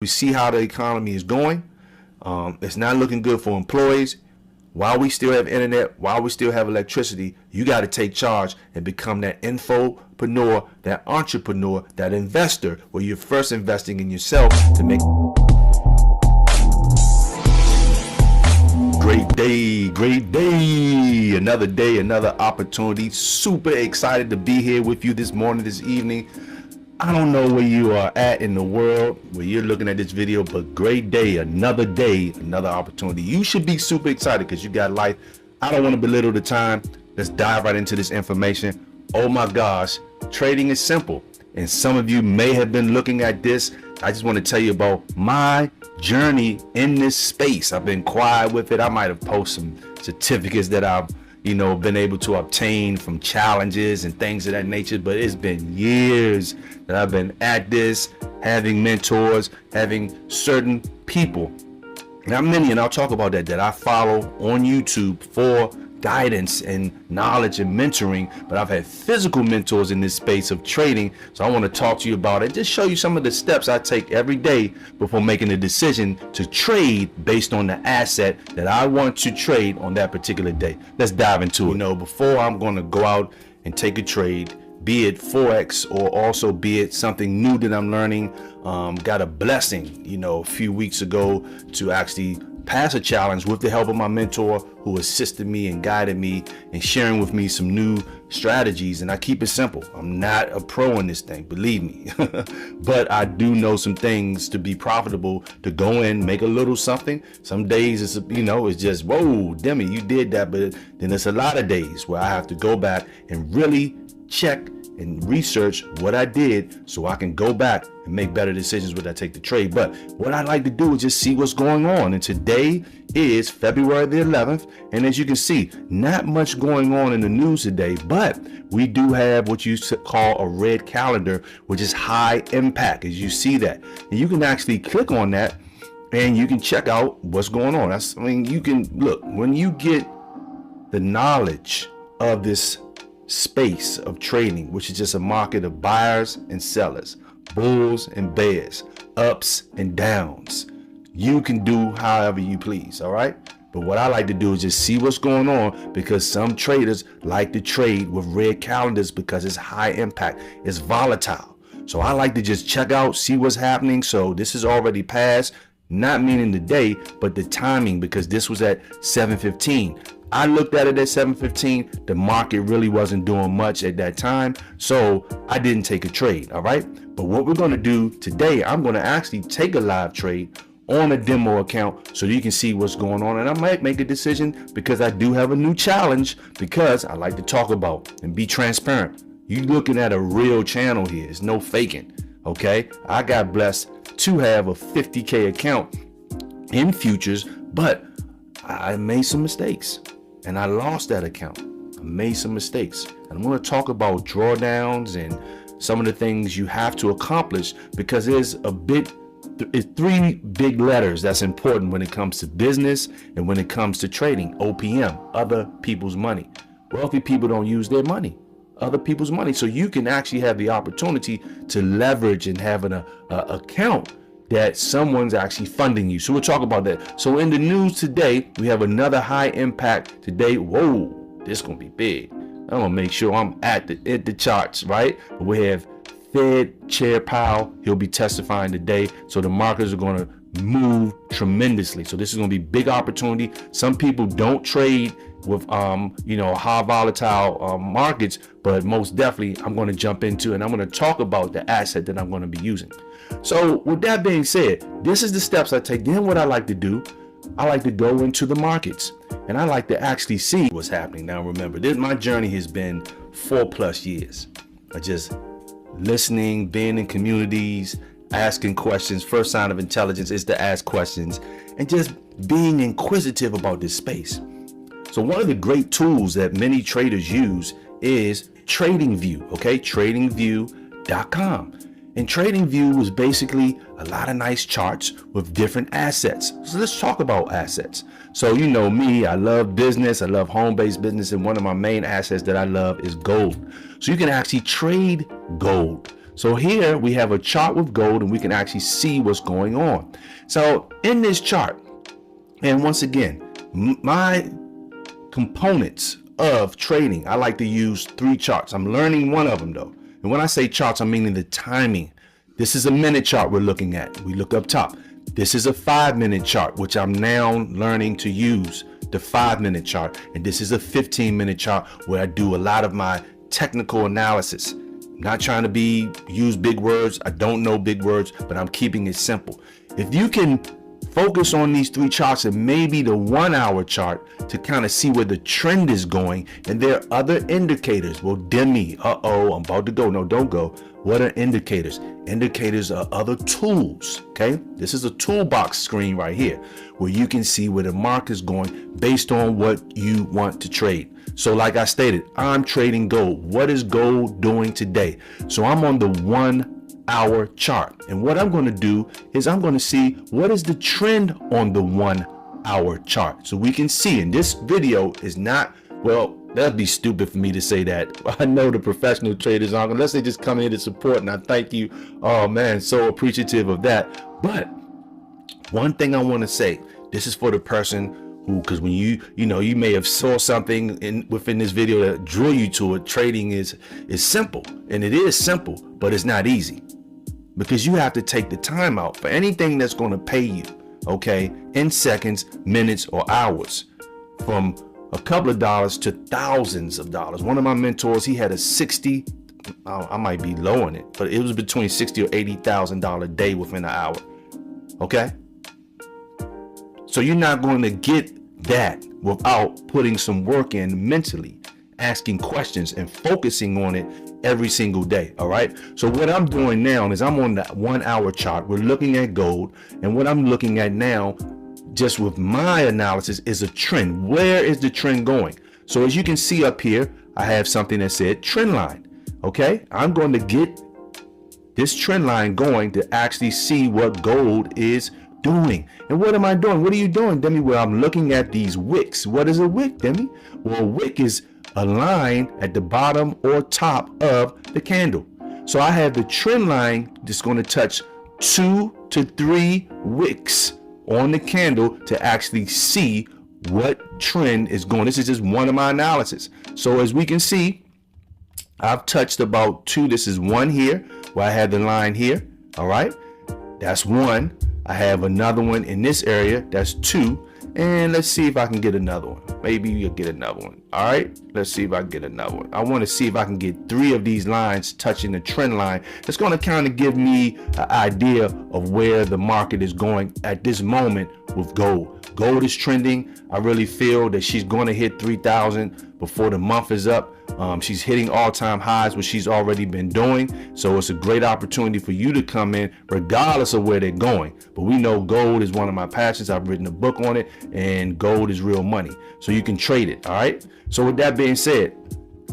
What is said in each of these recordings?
We see how the economy is going. It's not looking good for employees. While we still have internet, while we still have electricity, you got to take charge and become that infopreneur, that entrepreneur, that investor, where you're first investing in yourself to make. Great day, another opportunity. Super excited to be here with you this morning, this evening. I don't know where you are at in the world, where you're looking at this video, but great day, another opportunity. You should be super excited because you got life. I don't want to belittle the time. Let's dive right into this information. Oh my gosh, trading is simple. And some of you may have been looking at this. I just want to tell you about my journey in this space. I've been quiet with it. I might have posted some certificates that I've been able to obtain from challenges and things of that nature, but it's been years that I've been at this, having mentors, having certain people, not many, and I'll talk about that I follow on YouTube for guidance and knowledge and mentoring, but I've had physical mentors in this space of trading. So I want to talk to you about it, just show you some of the steps I take every day before making a decision to trade based on the asset that I want to trade on that particular day. Let's dive into it. Before I'm going to go out and take a trade, be it Forex or also be it something new that I'm learning, got a blessing, a few weeks ago to actually pass a challenge with the help of my mentor who assisted me and guided me and sharing with me some new strategies. And I keep it simple. I'm not a pro in this thing, believe me, but I do know some things to be profitable, to go in, make a little something. Some days it's, it's just, whoa, Demi, you did that. But then there's a lot of days where I have to go back and really check and research what I did so I can go back and make better decisions when I take the trade. But what I like to do is just see what's going on. And today is February the 11th. And as you can see, not much going on in the news today, but we do have what you call a red calendar, which is high impact, as you see that. And you can actually click on that and you can check out what's going on. You can look, when you get the knowledge of this space of trading, which is just a market of buyers and sellers, bulls and bears, ups and downs, you can do however you please. All right. But what I like to do is just see what's going on, because some traders like to trade with red calendars because it's high impact, it's volatile. So I like to just check out, see what's happening. So this is already past, not meaning the day, but the timing, because this was at 7:15. I looked at it at 7:15. The market really wasn't doing much at that time, so I didn't take a trade. All right. But what we're going to do today, I'm going to actually take a live trade on a demo account so you can see what's going on. And I might make a decision because I do have a new challenge, because I like to talk about and be transparent. You're looking at a real channel here. It's no faking. Okay. I got blessed to have a 50K account in futures, but I made some mistakes. And I lost that account. I made some mistakes. And I'm going to talk about drawdowns and some of the things you have to accomplish, because there's it's three big letters that's important when it comes to business and when it comes to trading. OPM, other people's money. Wealthy people don't use their money, other people's money. So you can actually have the opportunity to leverage and have an account that someone's actually funding you. So we'll talk about that. So in the news today, we have another high impact today. Whoa, this is gonna be big. I'm gonna make sure I'm at the charts, right? We have Fed Chair Powell. He'll be testifying today. So the markets are gonna move tremendously. So this is gonna be big opportunity. Some people don't trade with high volatile markets, but most definitely I'm going to jump into, and I'm going to talk about the asset that I'm going to be using. So with that being said, this is the steps I take. Then what I like to do, I like to go into the markets and I like to actually see what's happening. Now remember, my journey has been 4+ years of just listening, being in communities, asking questions. First sign of intelligence is to ask questions and just being inquisitive about this space. So one of the great tools that many traders use is TradingView, okay? TradingView.com. And TradingView is basically a lot of nice charts with different assets. So let's talk about assets. So you know me, I love business, I love home-based business, and one of my main assets that I love is gold. So you can actually trade gold. So here we have a chart with gold and we can actually see what's going on. So in this chart, and once again, my components of trading, I like to use 3 charts. I'm learning one of them though. And when I say charts, I'm meaning the timing. This is a minute chart we're looking at. We look up top. This is a 5-minute chart, which I'm now learning to use, the 5-minute chart. And this is a 15-minute chart where I do a lot of my technical analysis. I'm not trying to use big words. I don't know big words, but I'm keeping it simple. If you can focus on these 3 charts and maybe the 1-hour chart to kind of see where the trend is going, and there are other indicators. Well, Demi, I'm about to go. No, don't go. What are indicators? Indicators are other tools. Okay, this is a toolbox screen right here where you can see where the market is going based on what you want to trade. So like I stated, I'm trading gold. What is gold doing today? So I'm on the 1-hour chart, and what I'm going to do is I'm going to see what is the trend on the 1-hour chart, so we can see. And this video is not, well, that'd be stupid for me to say that. I know the professional traders aren't, unless they just come here to support, and I thank you. Oh man, so appreciative of that. But one thing I want to say, this is for the person who, because when you may have saw something within this video that drew you to it. Trading is simple, and it is simple, but it's not easy, because you have to take the time out for anything that's going to pay you, okay, in seconds, minutes, or hours, from a couple of dollars to thousands of dollars. One of my mentors, he had a 60, I might be low on it, but it was between $60,000 or $80,000 day within an hour. Okay, so you're not going to get that without putting some work in mentally, asking questions and focusing on it every single day. All right, so what I'm doing now is I'm on that 1-hour chart. We're looking at gold, and what I'm looking at now, just with my analysis, is a trend. Where is the trend going? So as you can see up here, I have something that said trend line. Okay, I'm going to get this trend line going to actually see what gold is doing. And what am I doing? What are you doing, Demi? Well, I'm looking at these wicks. What is a wick, Demi? Well, a wick is a line at the bottom or top of the candle. So I have the trend line that's going to touch 2 to 3 wicks on the candle to actually see what trend is going. This is just one of my analysis. So as we can see, I've touched about 2. This is 1 here where I had the line here. All right, that's 1. I have another one in this area. That's 2. And let's see if I can get another one. Maybe you'll get another one. All right, let's see if I can get another one. I want to see if I can get 3 of these lines touching the trend line. It's going to kind of give me an idea of where the market is going at this moment with gold. Gold is trending. I really feel that she's going to hit 3,000 before the month is up. She's hitting all-time highs, which she's already been doing. So it's a great opportunity for you to come in regardless of where they're going. But we know gold is one of my passions. I've written a book on it, and gold is real money. So you can trade it. All right. So with that being said,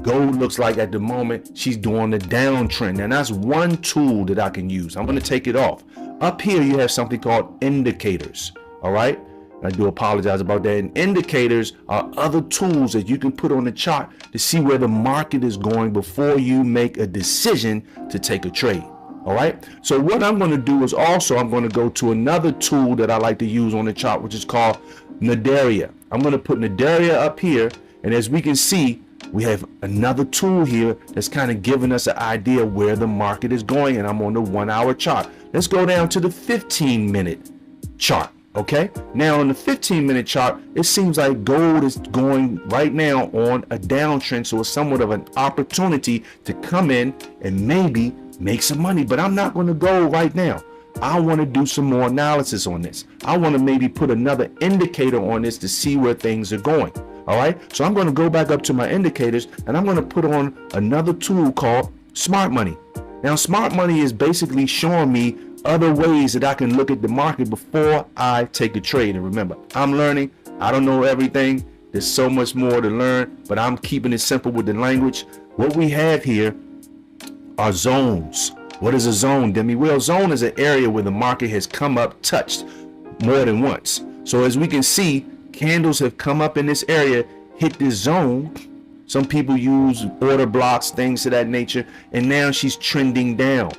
gold looks like at the moment she's doing the downtrend. And that's one tool that I can use. I'm going to take it off. Up here, you have something called indicators. All right. I do apologize about that. And indicators are other tools that you can put on the chart to see where the market is going before you make a decision to take a trade. All right. So what I'm going to do is also I'm going to go to another tool that I like to use on the chart, which is called Nadaria. I'm going to put Nadaria up here. And as we can see, we have another tool here that's kind of giving us an idea where the market is going. And I'm on the 1-hour chart. Let's go down to the 15-minute chart. Okay, now on the 15-minute chart, it seems like gold is going right now on a downtrend, so it's somewhat of an opportunity to come in and maybe make some money. But I'm not going to go right now. I want to do some more analysis on this. I want to maybe put another indicator on this to see where things are going. All right, so I'm going to go back up to my indicators, and I'm going to put on another tool called Smart Money. Now, Smart Money is basically showing me other ways that I can look at the market before I take a trade. And remember, I'm learning. I don't know everything. There's so much more to learn, but I'm keeping it simple with the language. What we have here are zones. What is a zone, Demi? Well, zone is an area where the market has come up, touched more than once. So as we can see, candles have come up in this area, hit this zone, Some people use order blocks, things of that nature, and now she's trending down.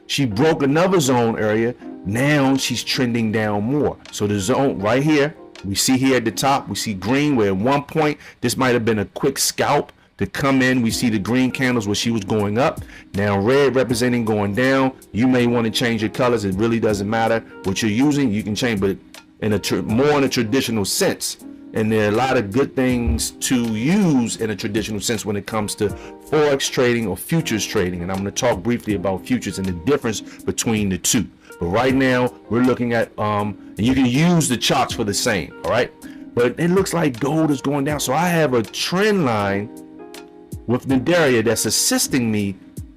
She broke another zone area. Now she's trending down more. So the zone right here, we see here at the top, we see green, where at one point this might have been a quick scalp to come in. We see the green candles where she was going up. Now red representing going down. You may want to change your colors. It really doesn't matter what you're using. You can change, but in a more in a traditional sense. And there are a lot of good things to use in a traditional sense when it comes to Forex trading or futures trading. And I'm going to talk briefly about futures and the difference between the two. But right now we're looking at, and you can use the charts for the same. All right. But it looks like gold is going down. So I have a trend line with Nadaria that's assisting me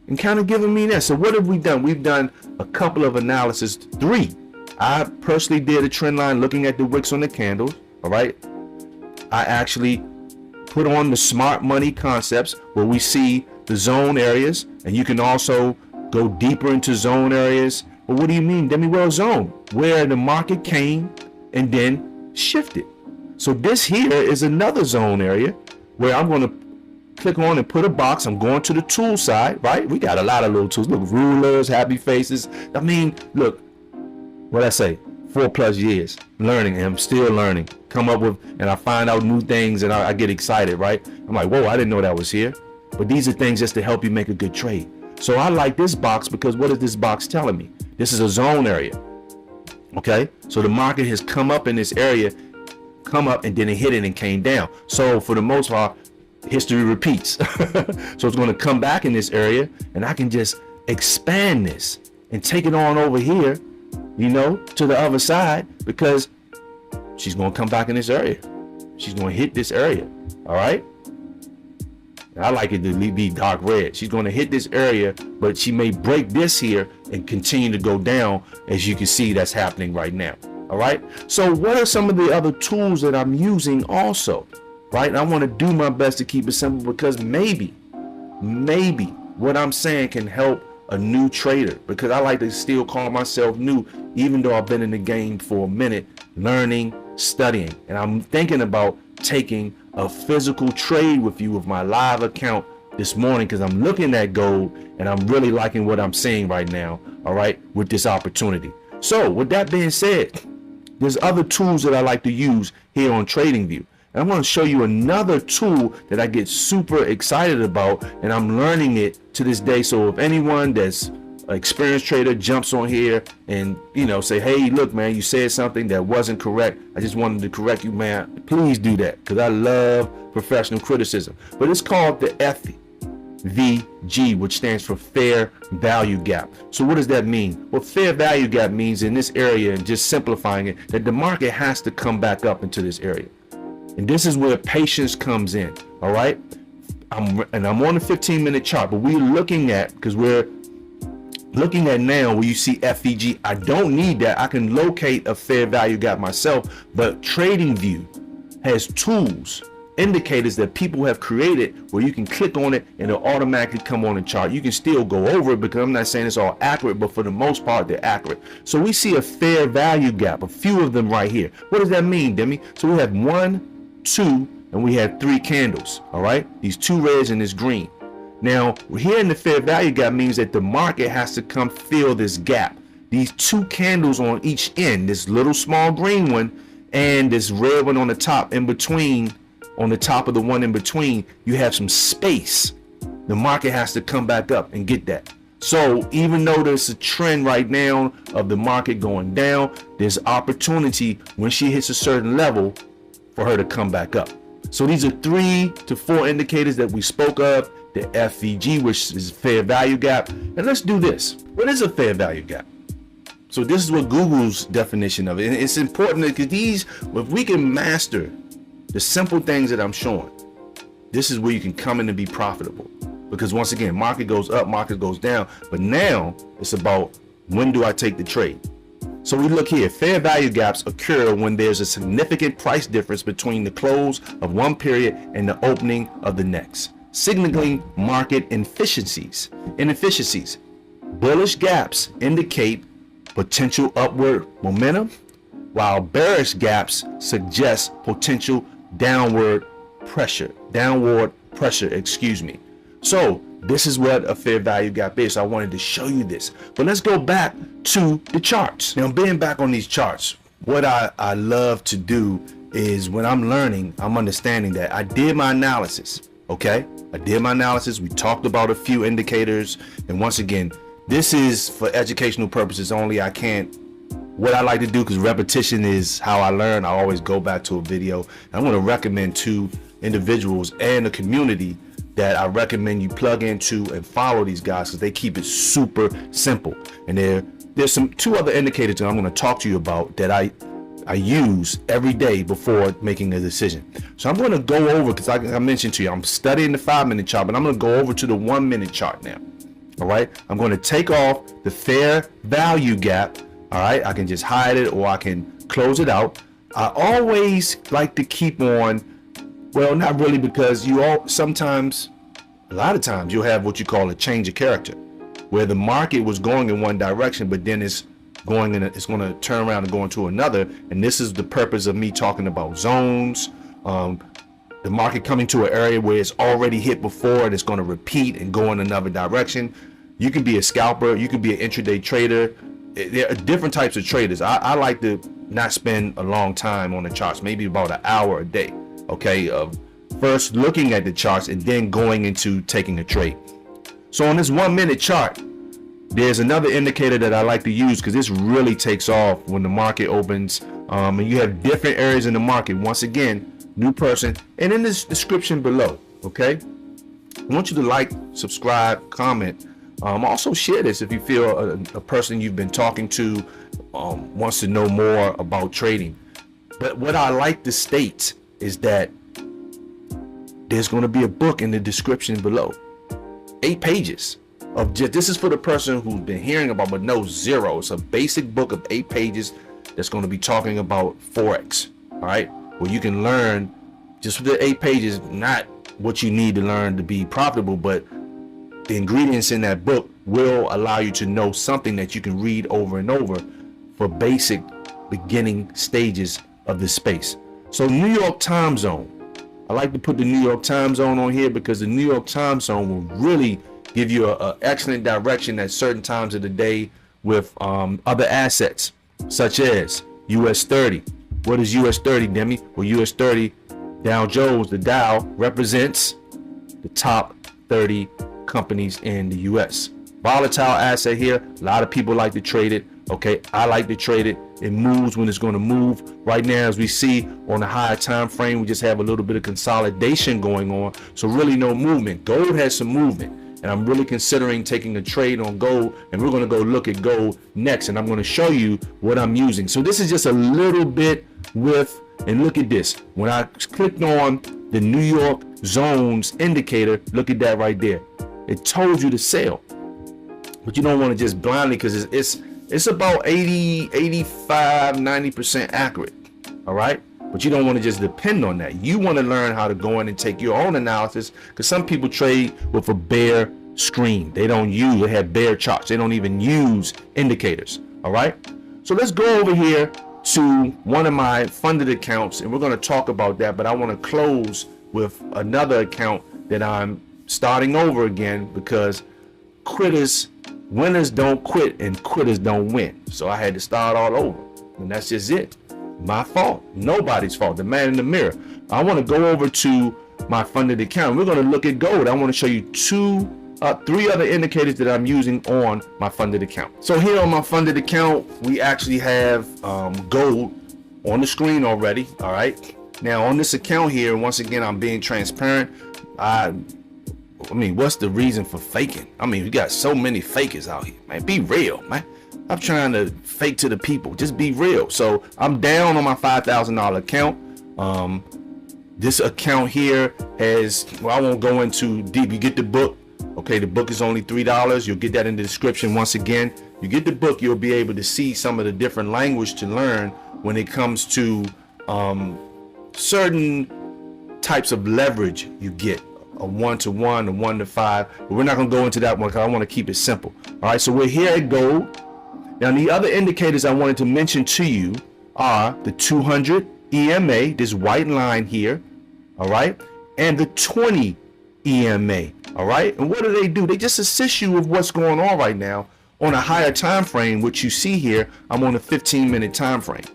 and kind of giving me that. So what have we done? We've done a couple of analysis, 3. I personally did a trend line looking at the wicks on the candles. All right. I actually put on the smart money concepts where we see the zone areas, and you can also go deeper into zone areas. But what do you mean? Demi, well, zone where the market came and then shifted. So this here is another zone area where I'm going to click on and put a box. I'm going to the tool side, right? We got a lot of little tools. Look, rulers, happy faces. I mean, look, what I say, 4+ years learning, and I'm still learning. Come up with, and I find out new things, and I get excited, right? I'm like, whoa, I didn't know that was here. But these are things just to help you make a good trade. So I like this box because what is this box telling me? This is a zone area. Okay, so the market has come up in this area, come up, and then it hit it and came down. So for the most part, history repeats. So it's going to come back in this area, and I can just expand this and take it on over here, you know, to the other side, because she's going to come back in this area. She's going to hit this area. All right. I like it to be dark red. She's going to hit this area, but she may break this here and continue to go down, as you can see that's happening right now. All right. So what are some of the other tools that I'm using also? Right. And I want to do my best to keep it simple, because maybe what I'm saying can help a new trader, because I like to still call myself new, even though I've been in the game for a minute, learning, studying. And I'm thinking about taking a physical trade with you with my live account this morning, because I'm looking at gold and I'm really liking what I'm seeing right now. All right, with this opportunity. So with that being said, there's other tools that I like to use here on TradingView. And I'm going to show you another tool that I get super excited about, and I'm learning it to this day. So if anyone that's an experienced trader jumps on here and, you know, say, hey, look, man, you said something that wasn't correct, I just wanted to correct you, man, please do that, because I love professional criticism. But it's called the FVG, which stands for fair value gap. So what does that mean? Well, fair value gap means in this area, and just simplifying it, that the market has to come back up into this area. And this is where patience comes in. All right. I'm on a 15-minute chart, but we're looking at, because we're looking at now where you see FVG. I don't need that. I can locate a fair value gap myself, but TradingView has tools, indicators that people have created where you can click on it and it'll automatically come on the chart. You can still go over it, because I'm not saying it's all accurate, but for the most part, they're accurate. So we see a fair value gap, a few of them right here. What does that mean, Demi? So we have 1, 2, and we have 3 candles. All right, these 2 reds and this green. Now here in the fair value gap means that the market has to come fill this gap. These 2 candles on each end, this little small green one and this red one on the top, in between, on the top of the one in between, you have some space. The market has to come back up and get that. So even though there's a trend right now of the market going down, there's opportunity when she hits a certain level for her to come back up. So these are 3 to 4 indicators that we spoke of. The FVG, which is fair value gap. And let's do this. What is a fair value gap? So this is what Google's definition of it. And it's important because these, if we can master the simple things that I'm showing, this is where you can come in and be profitable. Because once again, market goes up, market goes down. But now it's about, when do I take the trade? So we look here, fair value gaps occur when there's a significant price difference between the close of one period and the opening of the next, signaling market inefficiencies. Bullish gaps indicate potential upward momentum, while bearish gaps suggest potential downward pressure. pressure, excuse me. So this is what a fair value gap is. So I wanted to show you this, but let's go back to the charts. Now, being back on these charts, what I love to do is when I'm learning, I'm understanding that I did my analysis. Okay, I did my analysis. We talked about a few indicators, and once again, this is for educational purposes only. What I like to do, because repetition is how I learn, I always go back to a video. And I'm going to recommend to individuals and the community that I recommend you plug into and follow these guys, because they keep it super simple. And there's two other indicators that I'm going to talk to you about that I use every day before making a decision. So I'm going to go over, because I mentioned to you, I'm studying the 5-minute chart, but I'm going to go over to the 1-minute chart now. All right, I'm going to take off the fair value gap. All right, I can just hide it or I can close it out. I always like to keep on, well, not really, because sometimes, a lot of times, you'll have what you call a change of character, where the market was going in one direction, but then it's going to turn around and go into another. And this is the purpose of me talking about zones, the market coming to an area where it's already hit before and it's going to repeat and go in another direction. You can be a scalper, you can be an intraday trader. There are different types of traders. I like to not spend a long time on the charts, maybe about an hour a day, okay, of first looking at the charts and then going into taking a trade. So on this 1-minute chart, there's another indicator that I like to use, because this really takes off when the market opens, and you have different areas in the market. Once again, new person, and in this description below, okay, I want you to like, subscribe, comment. Also share this if you feel a person you've been talking to wants to know more about trading. But what I like to state is that there's going to be a book in the description below, 8 pages of just, this is for the person who's been hearing about but knows zero. It's a basic book of 8 pages that's going to be talking about Forex. All right, where you can learn just for the 8 pages, not what you need to learn to be profitable, but the ingredients in that book will allow you to know something that you can read over and over for basic beginning stages of this space. So New York time zone, I like to put the New York time zone on here, because the New York time zone will really give you an excellent direction at certain times of the day with other assets, such as US 30. What is US 30, Demi? Well, US 30, Dow Jones, the Dow represents the top 30 companies in the US. Volatile asset here. A lot of people like to trade it. Okay, I like to trade it. It moves when it's going to move. Right now, as we see on the higher time frame, we just have a little bit of consolidation going on. So really no movement. Gold has some movement, and I'm really considering taking a trade on gold, and we're going to go look at gold next, and I'm going to show you what I'm using. So this is just a little bit and look at this. When I clicked on the New York zones indicator, look at that right there. It told you to sell, but you don't want to just blindly, because it's about 80, 85, 90% accurate. All right, but you don't want to just depend on that. You want to learn how to go in and take your own analysis, because some people trade with a bare screen. They have bare charts. They don't even use indicators. All right, so let's go over here to one of my funded accounts, and we're going to talk about that. But I want to close with another account that I'm starting over again, because winners don't quit and quitters don't win. So I had to start all over, and that's just it. My fault, nobody's fault. The man in the mirror. I want to go over to my funded account. We're going to look at gold. I want to show you 3 other indicators that I'm using on my funded account. So here on my funded account, we actually have gold on the screen already. All right, now on this account here, once again, I'm being transparent. I mean, what's the reason for faking? I mean, we got so many fakers out here, man. Be real, man. I'm trying to fake to the people. Just be real. So I'm down on my $5,000 account. This account here has, well, I won't go into deep. You get the book. Okay, the book is only $3. You'll get that in the description. Once again, you get the book, you'll be able to see some of the different language to learn when it comes to certain types of leverage you get. A 1-to-1, a 1-to-5. But we're not going to go into that one, because I want to keep it simple. All right, so we're here at gold. Now, the other indicators I wanted to mention to you are the 200 EMA, this white line here, all right, and the 20 EMA. All right. And what do? They just assist you with what's going on right now on a higher time frame, which you see here. I'm on a 15-minute time frame.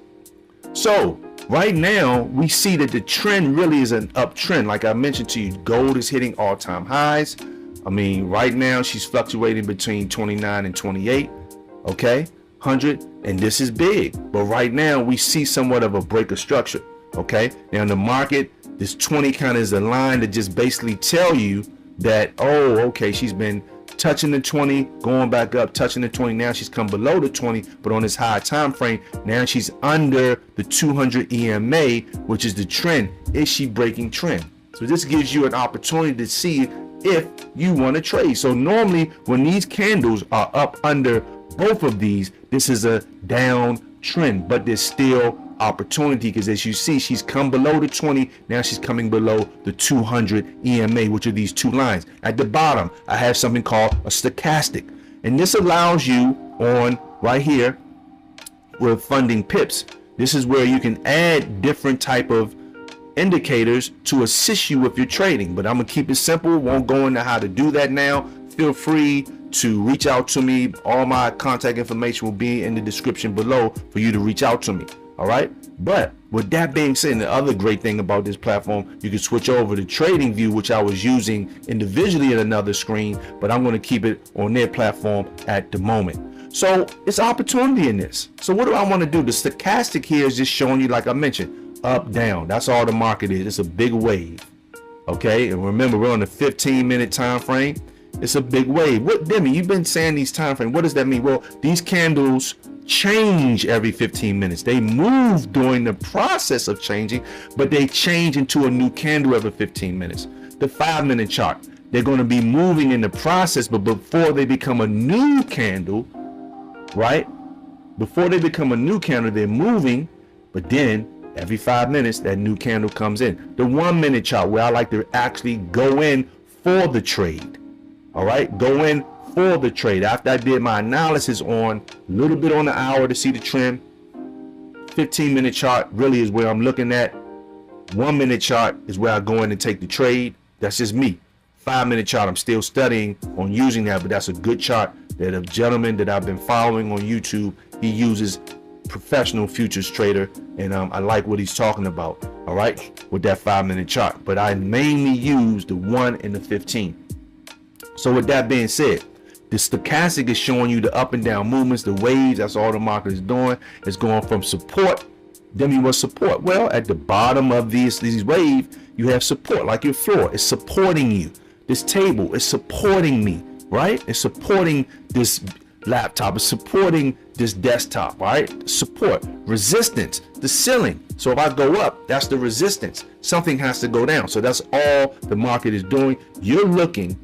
So right now we see that the trend really is an uptrend. Like I mentioned to you, gold is hitting all-time highs. I mean, right now she's fluctuating between 29 and 28. Okay, 100, and this is big. But right now we see somewhat of a break of structure. Okay, now in the market, this 20 kind of is a line that just basically tell you that, oh, okay, she's been touching the 20, going back up, touching the 20. Now she's come below the 20, but on this high time frame, now she's under the 200 EMA, which is the trend. Is she breaking trend? So this gives you an opportunity to see if you want to trade. So normally when these candles are up under both of these, this is a down trend, but there's still opportunity, because as you see, she's come below the 20. Now she's coming below the 200 EMA, which are these two lines. At the bottom, I have something called a stochastic, and this allows you on right here with funding pips. This is where you can add different type of indicators to assist you with your trading, but I'm gonna keep it simple. Won't go into how to do that now. Feel free to reach out to me. All my contact information will be in the description below for you to reach out to me. All right. But with that being said, the other great thing about this platform, you can switch over to Trading View, which I was using individually in another screen, but I'm going to keep it on their platform at the moment. So it's opportunity in this. So what do I want to do? The stochastic here is just showing you, like I mentioned, up, down. That's all the market is. It's a big wave. Okay. And remember, we're on the 15-minute time frame. It's a big wave. What, Demi, you've been saying these time frames. What does that mean? Well, these candles change every 15 minutes. They move during the process of changing, but they change into a new candle every 15 minutes. The 5-minute chart, they're going to be moving in the process, but before they become a new candle, right? Before they become a new candle, they're moving, but then every 5 minutes, that new candle comes in. The 1-minute chart, where I like to actually go in for the trade. All right, go in for the trade. After I did my analysis on a little bit on the hour to see the trend, 15-minute chart really is where I'm looking at. 1-minute chart is where I go in and take the trade. That's just me. 5-minute chart, I'm still studying on using that, but that's a good chart that a gentleman that I've been following on YouTube, he uses, professional futures trader, and I like what he's talking about. All right, with that 5-minute chart, but I mainly use the 1 and the 15. So with that being said, the stochastic is showing you the up and down movements, the waves. That's all the market is doing. It's going from support. Then what's support? Well, at the bottom of these waves, you have support, like your floor. It's supporting you. This table is supporting me, right? It's supporting this laptop. It's supporting this desktop, right? Support. Resistance, the ceiling. So if I go up, that's the resistance. Something has to go down. So that's all the market is doing. You're looking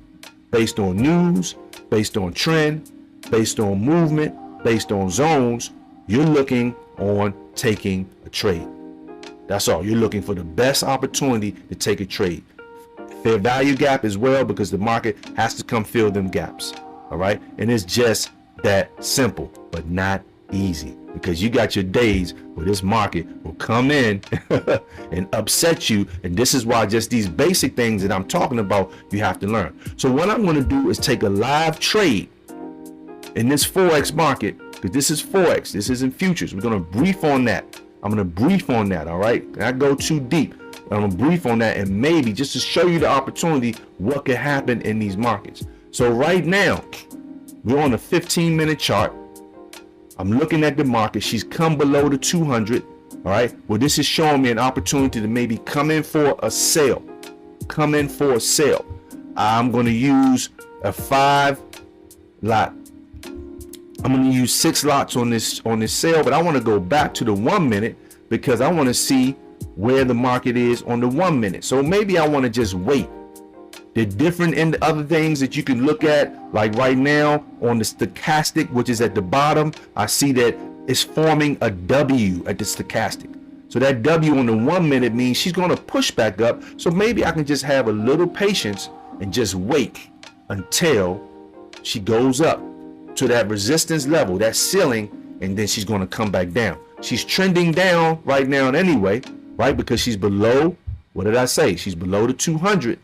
based on news, based on trend, based on movement, based on zones. You're looking on taking a trade. That's all. You're looking for the best opportunity to take a trade. Fair value gap as well, because the market has to come fill them gaps. All right. And it's just that simple, but not easy, because you got your days where this market will come in and upset you. And this is why just these basic things that I'm talking about, you have to learn. So what I'm going to do is take a live trade in this Forex market, because this is Forex. This isn't futures. We're going to brief on that. I'm going to brief on that. All right. I go too deep. I'm going to brief on that, and maybe just to show you the opportunity, what could happen in these markets. So right now, we're on a 15-minute chart. I'm looking at the market. She's come below the 200. All right. Well, this is showing me an opportunity to maybe come in for a sale. Come in for a sale. I'm going to use a 5 lot. I'm going to use 6 lots on this sale, but I want to go back to the 1 minute, because I want to see where the market is on the 1 minute. So maybe I want to just wait. The different other things that you can look at, like right now on the stochastic, which is at the bottom, I see that it's forming a W at the stochastic. So that W on the 1 minute means she's going to push back up. So maybe I can just have a little patience and just wait until she goes up to that resistance level, that ceiling, and then she's going to come back down. She's trending down right now anyway, right? Because she's below, what did I say? She's below the 200.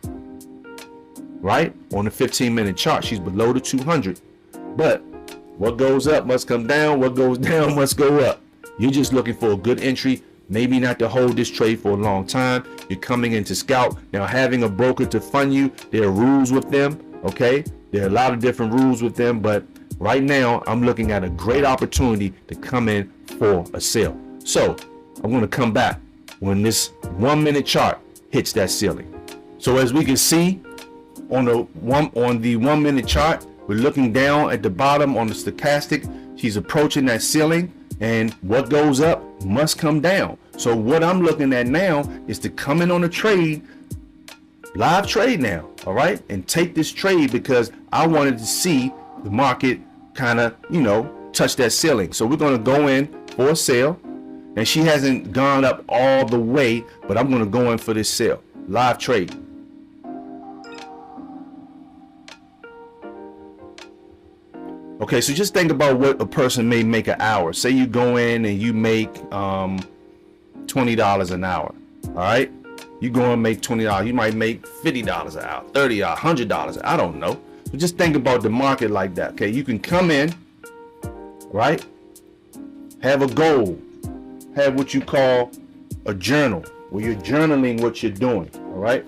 right? On the 15-minute chart, she's below the 200. But what goes up must come down. What goes down must go up. You're just looking for a good entry, maybe not to hold this trade for a long time. You're coming in to scout. Now, having a broker to fund you, there are rules with them, okay? There are a lot of different rules with them, but right now, I'm looking at a great opportunity to come in for a sale. So I'm going to come back when this 1 minute chart hits that ceiling. So as we can see on the 1 minute chart, we're looking down at the bottom on the stochastic. She's approaching that ceiling, and what goes up must come down. So what I'm looking at now is to come in on a trade, live trade now, all right, and take this trade because I wanted to see the market kind of, touch that ceiling. So we're going to go in for a sale, and she hasn't gone up all the way, but I'm going to go in for this sale, live trade. Okay, so just think about what a person may make an hour. Say you go in and you make $20 an hour. All right, you go and make $20. You might make $50 an hour, $30, $100. I don't know. But just think about the market like that. Okay, you can come in, right? Have a goal. Have what you call a journal, where you're journaling what you're doing. All right,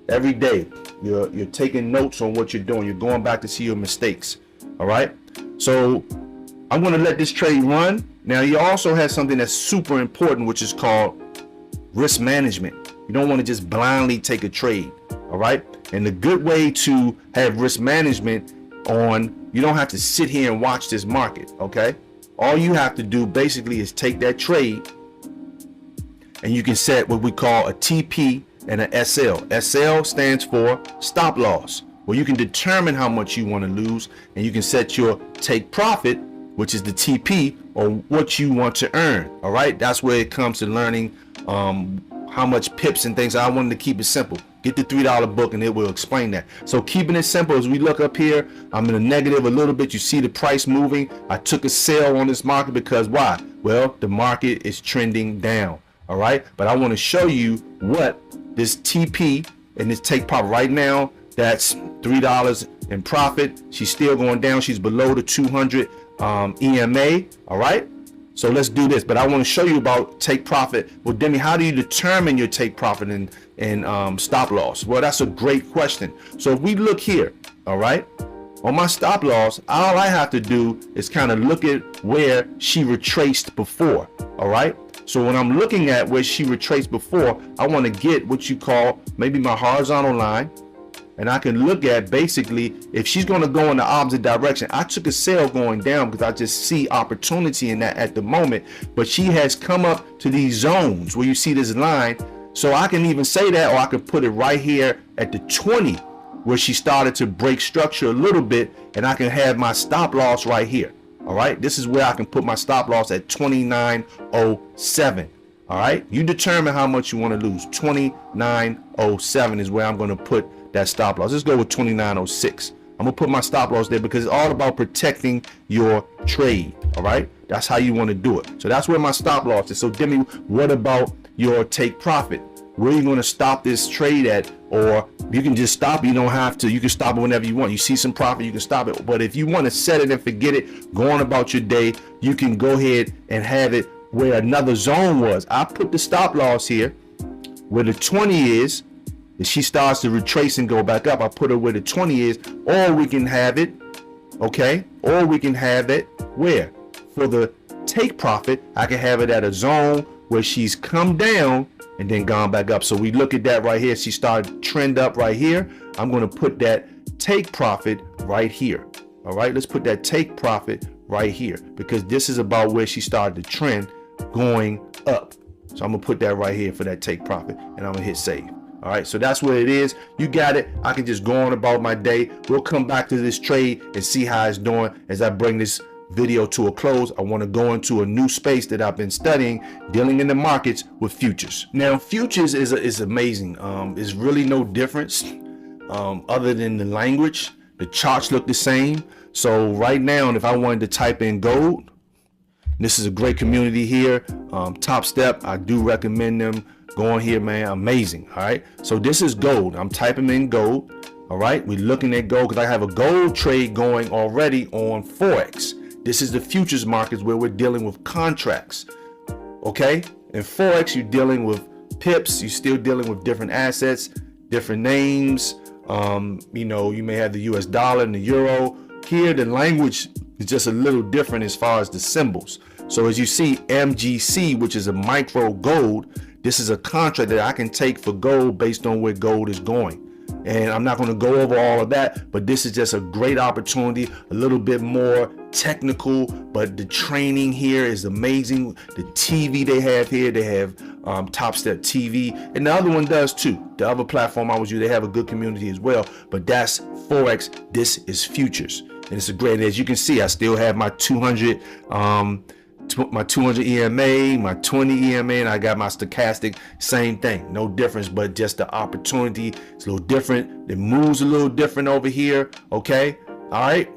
every day you're taking notes on what you're doing. You're going back to see your mistakes. All right, so I'm going to let this trade run. Now, you also have something that's super important, which is called risk management. You don't want to just blindly take a trade. All right, and the good way to have risk management you don't have to sit here and watch this market. Okay, all you have to do basically is take that trade, and you can set what we call a TP and an SL. SL stands for stop loss, where you can determine how much you want to lose, and you can set your take profit, which is the TP, or what you want to earn. All right, that's where it comes to learning how much pips and things. I wanted to keep it simple. Get the $3 book and it will explain that. So keeping it simple, as we look up here, I'm in a negative a little bit. You see the price moving. I took a sale on this market because why? Well, the market is trending down. All right, but I want to show you what this TP and this take profit right now. That's $3 in profit. She's still going down. She's below the 200 EMA. All right. So let's do this. But I want to show you about take profit. Well, Demi, how do you determine your take profit and stop loss? Well, that's a great question. So if we look here, all right, on my stop loss, all I have to do is kind of look at where she retraced before. All right. So when I'm looking at where she retraced before, I want to get what you call maybe my horizontal line. And I can look at basically if she's going to go in the opposite direction. I took a sale going down because I just see opportunity in that at the moment. But she has come up to these zones where you see this line. So I can even say that, or I can put it right here at the 20 where she started to break structure a little bit. And I can have my stop loss right here. All right. This is where I can put my stop loss at 29.07. All right. You determine how much you want to lose. 29.07 is where I'm going to put that stop loss. Let's go with 29.06. I'm gonna put my stop loss there because it's all about protecting your trade. All right, that's how you want to do it. So that's where my stop loss is. So Demi, what about your take profit? Where are you going to stop this trade at? Or you can just stop. You don't have to. You can stop it whenever you want. You see some profit, you can stop it. But if you want to set it and forget it, go on about your day, you can go ahead and have it where another zone was. I put the stop loss here where the 20 is. If she starts to retrace and go back up, I put her where the 20 is, or we can have it, okay? Or we can have it where? For the take profit, I can have it at a zone where she's come down and then gone back up. So we look at that right here. She started trend up right here. I'm going to put that take profit right here. All right, let's put that take profit right here because this is about where she started to trend going up. So I'm going to put that right here for that take profit, and I'm going to hit save. All right, so that's what it is. You got it. I can just go on about my day. We'll come back to this trade and see how it's doing as I bring this video to a close. I want to go into a new space that I've been studying, dealing in the markets with futures. Now, futures is amazing. It's really no difference other than the language. The charts look the same. So right now, if I wanted to type in gold, this is a great community here. Top Step, I do recommend them. Go on here, man, amazing. All right, so this is gold. I'm typing in gold. All right, we're looking at gold because I have a gold trade going already on Forex. This is the futures markets where we're dealing with contracts. Okay, in Forex, you're dealing with pips, you're still dealing with different assets, different names. You know, you may have the US dollar and the euro. Here, the language is just a little different as far as the symbols. So as you see, MGC, which is a micro gold, this is a contract that I can take for gold based on where gold is going. And I'm not going to go over all of that, but this is just a great opportunity, a little bit more technical, but the training here is amazing. The TV they have here, they have Top Step TV, and the other one does too. The other platform I was using, they have a good community as well, but that's Forex. This is futures, and it's a great, and as you can see, I still have my 200 EMA, my 20 EMA, and I got my stochastic, same thing, no difference, but just the opportunity is a little different. It moves a little different over here. Okay, all right.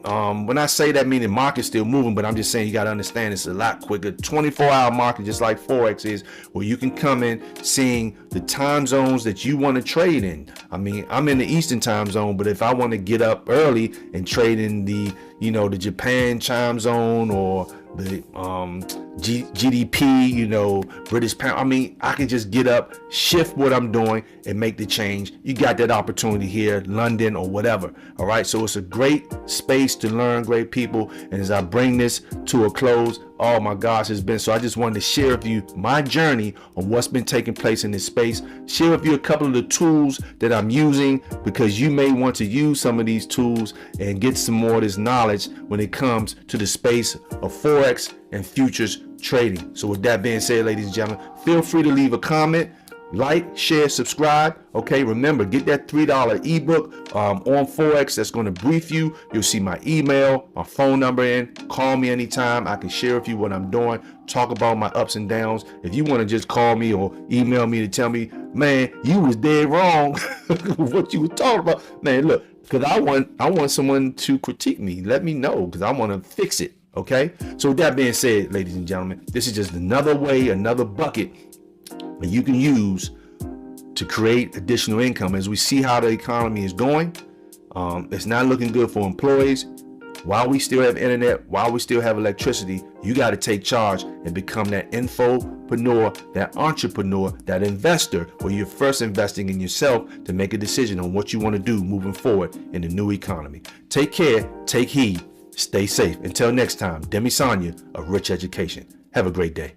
When I say that, meaning market's still moving, but I'm just saying you got to understand it's a lot quicker. 24-hour market, just like Forex is, where you can come in seeing the time zones that you want to trade in. I mean, I'm in the Eastern time zone, but if I want to get up early and trade in the, you know, the Japan time zone or the GDP, you know, British pound, I mean, I can just get up, shift what I'm doing, and make the change. You got that opportunity here, London or whatever. All right, so it's a great space to learn, great people. And as I bring this to a close, oh my gosh, it's been so. I just wanted to share with you my journey on what's been taking place in this space. Share with you a couple of the tools that I'm using, because you may want to use some of these tools and get some more of this knowledge when it comes to the space of Forex and futures trading. So with that being said, ladies and gentlemen, feel free to leave a comment, like, share, subscribe. Okay, remember, get that $3 ebook on Forex that's going to brief you. You'll see my email, my phone number in. Call me anytime. I can share with you what I'm doing, talk about my ups and downs. If you want to just call me or email me to tell me, man, you was dead wrong what you were talking about, man, look, because I want someone to critique me. Let me know, because I want to fix it. Okay, so with that being said, ladies and gentlemen, this is just another way, another bucket that you can use to create additional income. As we see how the economy is going, it's not looking good for employees. While we still have internet, while we still have electricity, you got to take charge and become that infopreneur, that entrepreneur, that investor, where you're first investing in yourself to make a decision on what you want to do moving forward in the new economy. Take care, take heed, stay safe. Until next time, Demi Sonia of Rich Education. Have a great day.